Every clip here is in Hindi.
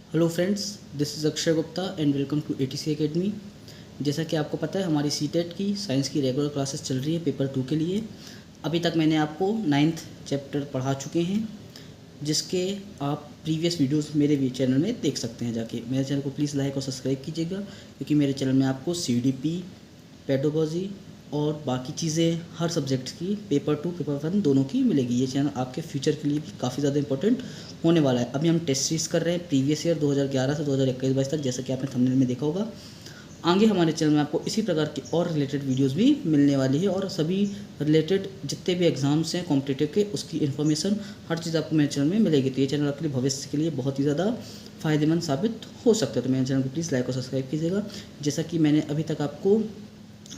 Hello friends, this is Akshay Gupta and welcome to ATC academy. जैसा कि आपको पता है, हमारी सीटेट की साइंस की रेगुलर क्लासेस चल रही है पेपर 2 के लिए। अभी तक मैंने आपको 9th चैप्टर पढ़ा चुके हैं, जिसके आप प्रीवियस वीडियोस मेरे भी चैनल में देख सकते हैं जाके। मेरे चैनल को प्लीज़ लाइक और सब्सक्राइब कीजिएगा, क्योंकि मेरे चैनल में आपको सीडीपी, पेडागोजी और बाकी चीज़ें हर सब्जेक्ट की पेपर 2 पेपर 1 दोनों की मिलेगी। ये चैनल आपके फ्यूचर के लिए भी काफ़ी ज़्यादा इंपॉर्टेंट होने वाला है। अभी हम टेस्ट सीरीज़ कर रहे हैं प्रीवियस ईयर 2011 से 2021-22 तक, जैसा कि आपने थंबनेल में देखा होगा। आगे हमारे चैनल में आपको इसी प्रकार की और रिलेटेड वीडियोस भी मिलने वाली है, और सभी रिलेटेड जितने भी एग्जाम्स हैं कॉम्पिटिटिव के, उसकी इन्फॉर्मेशन हर चीज़ आपको मेरे चैनल में मिलेगी। तो ये चैनल आपके लिए भविष्य के लिए बहुत ही ज़्यादा फ़ायदेमंद साबित हो सकता है। तो मेरे चैनल को प्लीज़ लाइक और सब्सक्राइब कीजिएगा। जैसा कि मैंने अभी तक आपको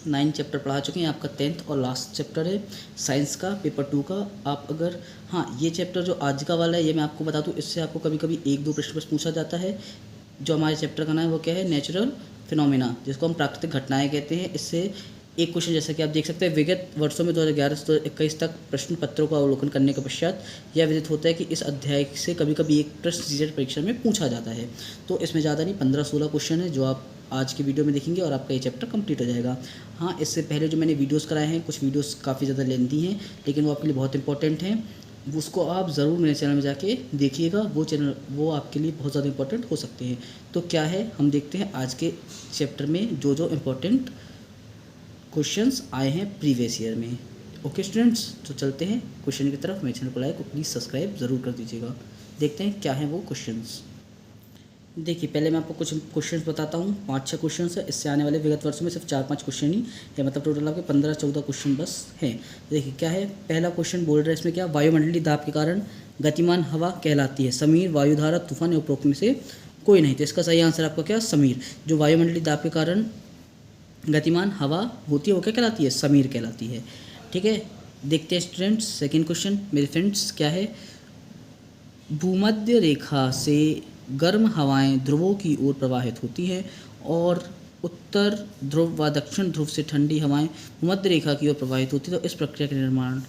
9 चैप्टर पढ़ा चुके हैं, आपका 10th और लास्ट चैप्टर है साइंस का पेपर 2 का। आप अगर ये चैप्टर जो आज का वाला है, ये मैं आपको बता दूं, इससे आपको कभी कभी 1-2 प्रश्न पूछा जाता है। जो हमारे चैप्टर का नाम है वो क्या है, नेचुरल फिनोमिना, जिसको हम प्राकृतिक घटनाएं कहते हैं। इससे एक क्वेश्चन जैसा कि आप देख सकते हैं, विगत वर्षों में 2011 से 2021 तक प्रश्न पत्रों का अवलोकन करने के पश्चात यह विदित होता है कि इस अध्याय से कभी कभी एक प्रश्न सीटेट परीक्षा में पूछा जाता है। तो इसमें ज़्यादा नहीं, 15-16 क्वेश्चन है जो आप आज की वीडियो में देखेंगे और आपका ये चैप्टर कंप्लीट हो जाएगा। इससे पहले जो मैंने वीडियोस कराए हैं, कुछ वीडियोस काफ़ी ज़्यादा लेंथी हैं, लेकिन वो आपके लिए बहुत इंपॉर्टेंट हैं। उसको आप ज़रूर मेरे चैनल में जाके देखिएगा। वो आपके लिए बहुत ज़्यादा इंपॉर्टेंट हो सकते हैं। तो क्या है, हम देखते हैं आज के चैप्टर में जो जो इम्पोर्टेंट क्वेश्चंस आए हैं प्रीवियस ईयर में। ओके स्टूडेंट्स, तो चलते हैं क्वेश्चन की तरफ। मेरे चैनल को लाइक और प्लीज़ सब्सक्राइब ज़रूर कर दीजिएगा। देखते हैं क्या है वो क्वेश्चंस। देखिए, पहले मैं आपको कुछ क्वेश्चंस बताता हूँ। 5-6 क्वेश्चंस है। इससे आने वाले विगत वर्षों में सिर्फ 4-5 क्वेश्चन ही है, मतलब टोटल आपके 15-14 क्वेश्चन बस हैं। देखिए क्या है, पहला क्वेश्चन बोल रहा है इसमें क्या, वायुमंडलीय दाब के कारण गतिमान हवा कहलाती है समीर, वायुधारा, तूफान या उपरोक्त में से कोई नहीं। तो इसका सही आंसर आपका क्या, समीर। जो वायुमंडलीय दाब के कारण गतिमान हवा होती है वो क्या कहलाती है, समीर कहलाती है। ठीक है, देखते हैं स्टूडेंट्स सेकेंड क्वेश्चन मेरे फ्रेंड्स क्या है। भूमध्य रेखा से गर्म हवाएं ध्रुवों की ओर प्रवाहित होती हैं और उत्तर ध्रुव व दक्षिण ध्रुव से ठंडी हवाएं भूमध्य रेखा की ओर प्रवाहित होती है। तो इस प्रक्रिया का निर्माण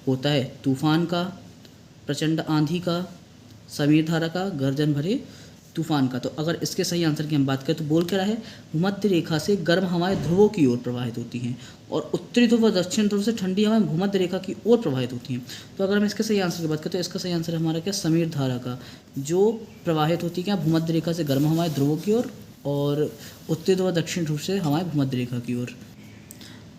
होता है तूफान का, प्रचंड आंधी का, समीर धारा का, गर्जन भरे तूफान का। तो अगर इसके सही आंसर की हम बात करें तो बोल क्या रहा है, भूमध्य रेखा से गर्म हवाएं ध्रुवों की ओर प्रवाहित होती हैं और उत्तरी ध्रुव व दक्षिण ध्रुव से ठंडी हवाएं भूमध्य रेखा की ओर प्रवाहित होती हैं। तो अगर हम इसके सही आंसर की बात करें तो इसका सही आंसर हमारा क्या, समीर धारा का, जो प्रवाहित होती है क्या, भूमध्य रेखा से गर्म हवाएं ध्रुवों की ओर और उत्तरी ध्रुव व दक्षिण ध्रुव से हवाएं भूमध्य रेखा की ओर।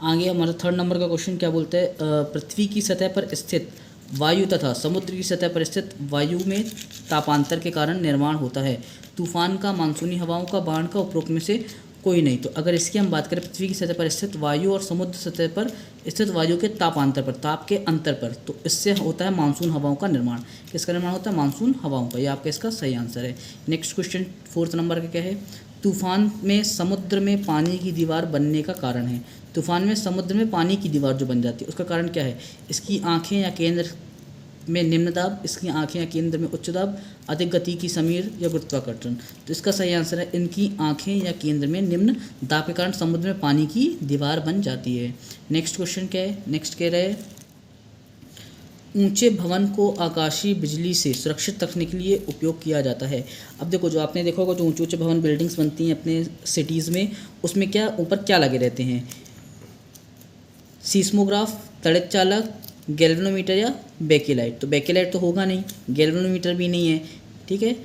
आगे हमारा 3rd नंबर का क्वेश्चन क्या बोलता है, पृथ्वी की सतह पर स्थित वायु तथा समुद्र की सतह पर स्थित वायु में तापांतर के कारण निर्माण होता है तूफान का, मानसूनी हवाओं का, बाढ़ का, उपरोक्त में से कोई नहीं। तो अगर इसकी हम बात करें, पृथ्वी की सतह पर स्थित वायु और समुद्र सतह पर स्थित वायु के तापांतर पर, ताप के अंतर पर, तो इससे होता है मानसून हवाओं का निर्माण। किसका निर्माण होता है, मानसून हवाओं का। ये आपका इसका सही आंसर है। नेक्स्ट क्वेश्चन 4th नंबर का क्या है, तूफान में समुद्र में पानी की दीवार बनने का कारण है। तूफान में समुद्र में पानी की दीवार जो बन जाती है उसका कारण क्या है, इसकी आंखें या केंद्र में निम्न दाब, इसकी आंखें या केंद्र में उच्च दाब, अधिक गति की समीर या गुरुत्वाकर्षण। तो इसका सही आंसर है, इनकी आंखें या केंद्र में निम्न दाब के कारण समुद्र में पानी की दीवार बन जाती है। नेक्स्ट क्वेश्चन क्या है, नेक्स्ट कह रहे हैं, ऊंचे भवन को आकाशीय बिजली से सुरक्षित रखने के लिए उपयोग किया जाता है। अब देखो, जो आपने देखा होगा, जो ऊंचे ऊंचे भवन बिल्डिंग्स बनती हैं अपने सिटीज़ में, उसमें क्या ऊपर क्या लगे रहते हैं, सीस्मोग्राफ, तड़ित चालक, गैल्वेनोमीटर या बेकीलाइट। तो बेकीलाइट तो होगा नहीं, गैल्वेनोमीटर भी नहीं है। ठीक है,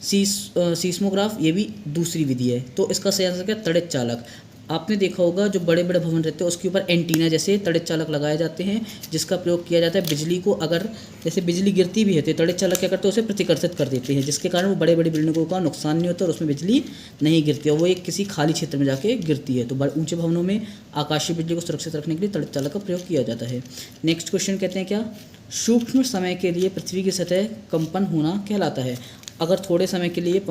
सीस्मोग्राफ ये भी दूसरी विधि है। तो इसका सही आंसर क्या, तड़ित चालक। आपने देखा होगा, जो बड़े बड़े भवन रहते हैं उसके ऊपर एंटीना जैसे तड़ित चालक लगाए जाते हैं, जिसका प्रयोग किया जाता है बिजली को, अगर जैसे बिजली गिरती भी है तो तड़ित चालक क्या करते हैं, उसे प्रतिकर्षित कर देते हैं, जिसके कारण वो बड़े बड़ी बिल्डिंगों का नुकसान नहीं होता और उसमें बिजली नहीं गिरती और वो एक किसी खाली क्षेत्र में जाके गिरती है। तो ऊंचे भवनों में आकाशीय बिजली को सुरक्षित रखने के लिए तड़ित चालक का प्रयोग किया जाता है। नेक्स्ट क्वेश्चन कहते हैं क्या, सूक्ष्म समय के लिए पृथ्वी की सतह कंपन होना कहलाता है। अगर थोड़े समय के लिए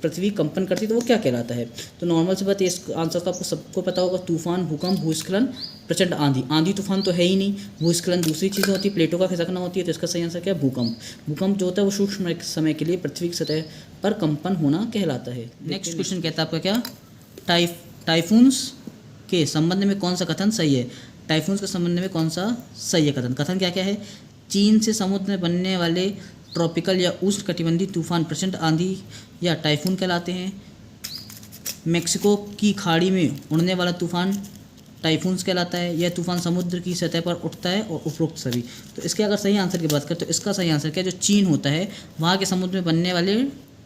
पृथ्वी कंपन करती है तो वो क्या कहलाता है। तो नॉर्मल से बात, इस आंसर तो आपको सबको पता होगा, तूफान, भूकंप, भूस्खलन, प्रचंड आंधी। आंधी तूफान तो है ही नहीं, भूस्खलन दूसरी चीज़ें होती है, प्लेटों का खिसकना होती है। तो इसका सही आंसर क्या है, भूकंप। भूकंप जो होता है वो सूक्ष्म समय के लिए पृथ्वी की सतह पर कंपन होना कहलाता है। नेक्स्ट क्वेश्चन कहता है आपका क्या, टाइफून्स के संबंध में कौन सा कथन सही है। टाइफून्स के संबंध में कौन सा सही है कथन। कथन क्या क्या है, चीन से समुद्र में बनने वाले ट्रॉपिकल या उष्णकटिबंधीय तूफान प्रचंड आंधी या टाइफून कहलाते हैं। मेक्सिको की खाड़ी में उड़ने वाला तूफान टाइफून्स कहलाता है। यह तूफान समुद्र की सतह पर उठता है और उपरोक्त सभी। तो इसके अगर सही आंसर की बात करें तो इसका सही आंसर क्या है, जो चीन होता है वहाँ के समुद्र में बनने वाले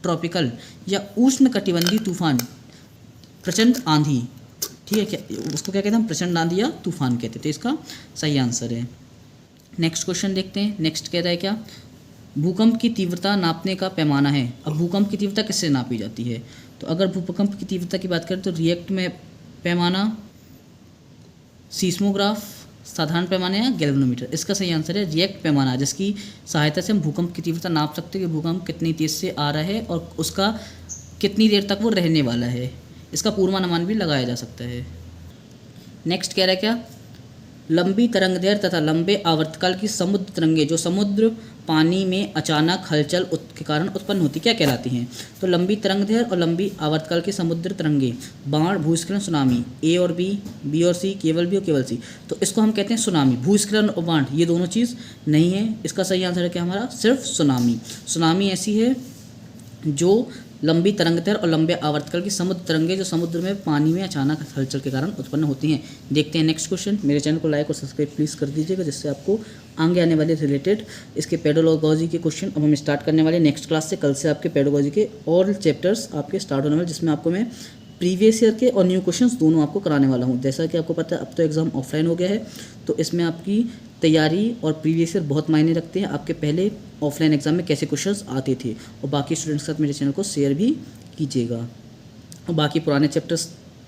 ट्रॉपिकल या उष्णकटिबंधीय तूफान प्रचंड आंधी, ठीक है, क्या उसको क्या कहते हैं हम, प्रचंड आंधी या तूफान कहते हैं। तो इसका सही आंसर है। नेक्स्ट क्वेश्चन देखते हैं। नेक्स्ट कहता है क्या, भूकंप की तीव्रता नापने का पैमाना है। अब भूकंप की तीव्रता किससे नापी जाती है, तो अगर भूकंप की तीव्रता की बात करें तो रिएक्ट में पैमाना, सीस्मोग्राफ, साधारण पैमाना या गैल्वेनोमीटर। इसका सही आंसर है रिएक्ट पैमाना, जिसकी सहायता से हम भूकंप की तीव्रता नाप सकते हैं कि भूकंप कितनी तेज़ से आ रहा है और उसका कितनी देर तक वो रहने वाला है। इसका पूर्वानुमान भी लगाया जा सकता है। नेक्स्ट कह रहा है क्या, लंबी तरंगदैर्घ्य तथा लंबे आवर्तकाल की समुद्र तरंगे जो समुद्र पानी में अचानक हलचल के कारण उत्पन्न होती क्या कहलाती हैं। तो लंबी तरंगदैर्घ्य और लंबी आवर्तकाल की समुद्र तरंगे, बाढ़, भूस्खलन, सुनामी, ए और बी और सी, केवल बी और केवल सी। तो इसको हम कहते हैं सुनामी। भूस्खलन और बाढ़ ये दोनों चीज़ नहीं है। इसका सही आंसर है क्या हमारा, सिर्फ सुनामी। सुनामी ऐसी है जो लंबी तरंगदैर्घ्य और लंबे आवर्तकाल की समुद्र तरंगे जो समुद्र में पानी में अचानक हलचल के कारण उत्पन्न होती हैं। देखते हैं नेक्स्ट क्वेश्चन। मेरे चैनल को लाइक और सब्सक्राइब प्लीज़ कर दीजिएगा, जिससे आपको आगे आने वाले रिलेटेड इसके पेडोलॉजी के क्वेश्चन अब हम स्टार्ट करने वाले नेक्स्ट क्लास से। कल से आपके पेडोलॉजी के ऑल चैप्टर्स आपके स्टार्ट होने वाले, जिसमें आपको मैं प्रीवियस ईयर के और न्यू क्वेश्चंस दोनों आपको कराने वाला हूँ। जैसा कि आपको पता है अब तो एग्ज़ाम ऑफलाइन हो गया है, तो इसमें आपकी तैयारी और प्रीवियस ईयर बहुत मायने रखते हैं। आपके पहले ऑफलाइन एग्जाम में कैसे क्वेश्चंस आते थे, और बाकी स्टूडेंट्स के साथ मेरे चैनल को शेयर भी कीजिएगा। और बाकी पुराने चैप्टर्स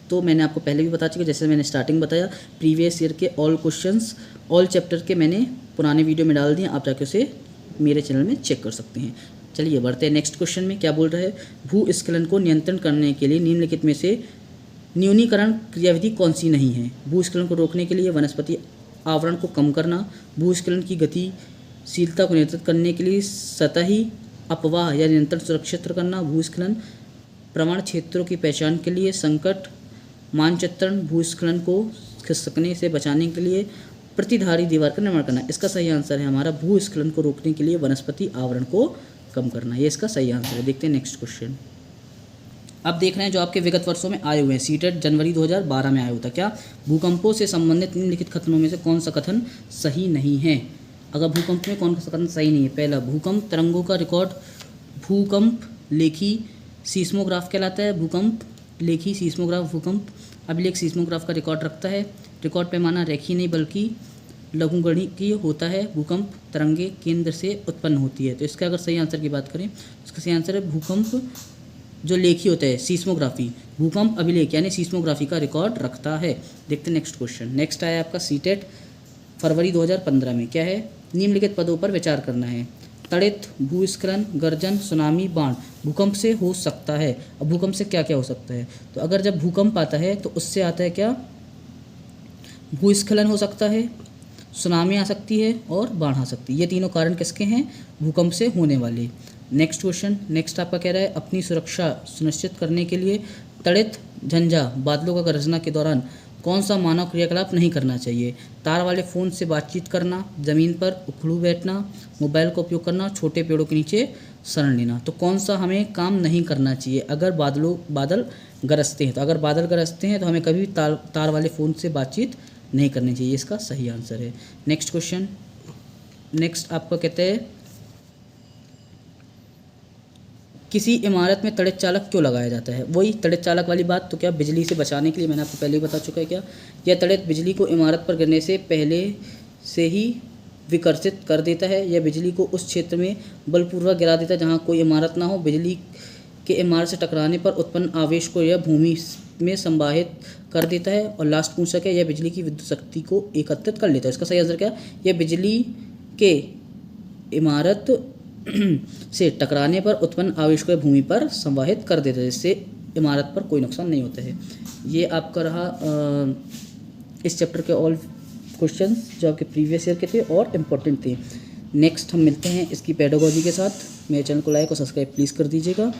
तो मैंने आपको पहले भी बता चुका, जैसे मैंने स्टार्टिंग बताया प्रीवियस ईयर के ऑल क्वेश्चंस ऑल चैप्टर के मैंने पुराने वीडियो में डाल दिए, आप जाके उसे मेरे चैनल में चेक कर सकते हैं। चलिए बढ़ते हैं नेक्स्ट क्वेश्चन में। क्या बोल रहा है, भूस्खलन को नियंत्रण करने के लिए निम्नलिखित में से न्यूनीकरण क्रियाविधि कौन सी नहीं है। भूस्खलन को रोकने के लिए वनस्पति आवरण को कम करना, भूस्खलन की गतिशीलता को नियंत्रित करने के लिए सतही अपवाह या नियंत्रण सुरक्षित करना, भूस्खलन प्रवण क्षेत्रों की पहचान के लिए संकट मानचित्रण, भूस्खलन को खिसकने से बचाने के लिए प्रतिधारी दीवार का निर्माण करना। इसका सही आंसर है हमारा भूस्खलन को रोकने के लिए वनस्पति आवरण को कम करना। ये इसका सही आंसर है। देखते हैं नेक्स्ट क्वेश्चन। अब देख रहे हैं जो आपके विगत वर्षों में आए हुए हैं। सीटेट जनवरी 2012 में आया हुआ था। क्या भूकंपों से संबंधित निम्नलिखित कथनों में से कौन सा कथन सही नहीं है। अगर भूकंप में कौन सा कथन सही नहीं है, पहला, भूकंप तरंगों का रिकॉर्ड भूकंप लेखी सीस्मोग्राफ कहलाता है। भूकंप लेखी सीस्मोग्राफ भूकंप अभिलेख सीस्मोग्राफ का रिकॉर्ड रखता है। रिकॉर्ड पैमाना रेखीय नहीं बल्कि लघुगणकीय होता है। भूकंप तरंगे केंद्र से उत्पन्न होती है। तो इसका अगर सही आंसर की बात करें, इसका सही आंसर है भूकंप जो लेखी होता है सीस्मोग्राफी, भूकंप अभिलेख यानी सीस्मोग्राफी का रिकॉर्ड रखता है। देखते हैं नेक्स्ट क्वेश्चन। नेक्स्ट आया आपका सीटेट फरवरी 2015 में। क्या है, निम्नलिखित पदों पर विचार करना है। तड़ित, भूस्खलन, गर्जन, सुनामी, बाढ़ भूकंप से हो सकता है। अब भूकंप से क्या क्या हो सकता है, तो अगर जब भूकंप आता है तो उससे आता है क्या, भूस्खलन हो सकता है, सुनामी आ सकती है और बाढ़ आ सकती है। ये तीनों कारण किसके हैं, भूकंप से होने वाले। Next question. नेक्स्ट आपका कह रहा है, अपनी सुरक्षा सुनिश्चित करने के लिए तड़ित, झंझा, बादलों का गरजना के दौरान कौन सा मानव क्रियाकलाप नहीं करना चाहिए। तार वाले फ़ोन से बातचीत करना, ज़मीन पर उखड़ू बैठना, मोबाइल का उपयोग करना, छोटे पेड़ों के नीचे शरण लेना। तो कौन सा हमें काम नहीं करना चाहिए अगर बादल गरजते हैं। तो अगर बादल गरजते हैं तो हमें कभी भी तार वाले फ़ोन से बातचीत नहीं करनी चाहिए। इसका सही आंसर है। Next question. नेक्स्ट आपका कहते हैं, किसी इमारत में तड़ित चालक क्यों लगाया जाता है। वही तड़ित चालक वाली बात, तो क्या बिजली से बचाने के लिए, मैंने आपको पहले ही बता चुका है। क्या यह तड़ित बिजली को इमारत पर गिरने से पहले से ही विकर्षित कर देता है। यह बिजली को उस क्षेत्र में बलपूर्वक गिरा देता है जहाँ कोई इमारत ना हो। बिजली के इमारत से टकराने पर उत्पन्न आवेश को यह भूमि में संवाहित कर देता है। और लास्ट पूछा क्या, यह बिजली की विद्युत शक्ति को एकत्रित कर लेता है। इसका सही आंसर क्या, यह बिजली के इमारत से टकराने पर उत्पन्न आवेश को भूमि पर संवाहित कर देता है, जिससे इमारत पर कोई नुकसान नहीं होता है। ये आपका रहा इस चैप्टर के ऑल क्वेश्चंस जो आपके प्रीवियस ईयर के थे और इम्पोर्टेंट थे। नेक्स्ट हम मिलते हैं इसकी पेडागोजी के साथ। मेरे चैनल को लाइक और सब्सक्राइब प्लीज़ कर दीजिएगा।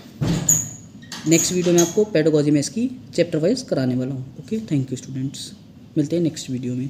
नेक्स्ट वीडियो में आपको पेडागोजी में इसकी चैप्टर वाइज कराने वाला हूँ। ओके, थैंक यू स्टूडेंट्स, मिलते हैं नेक्स्ट वीडियो में।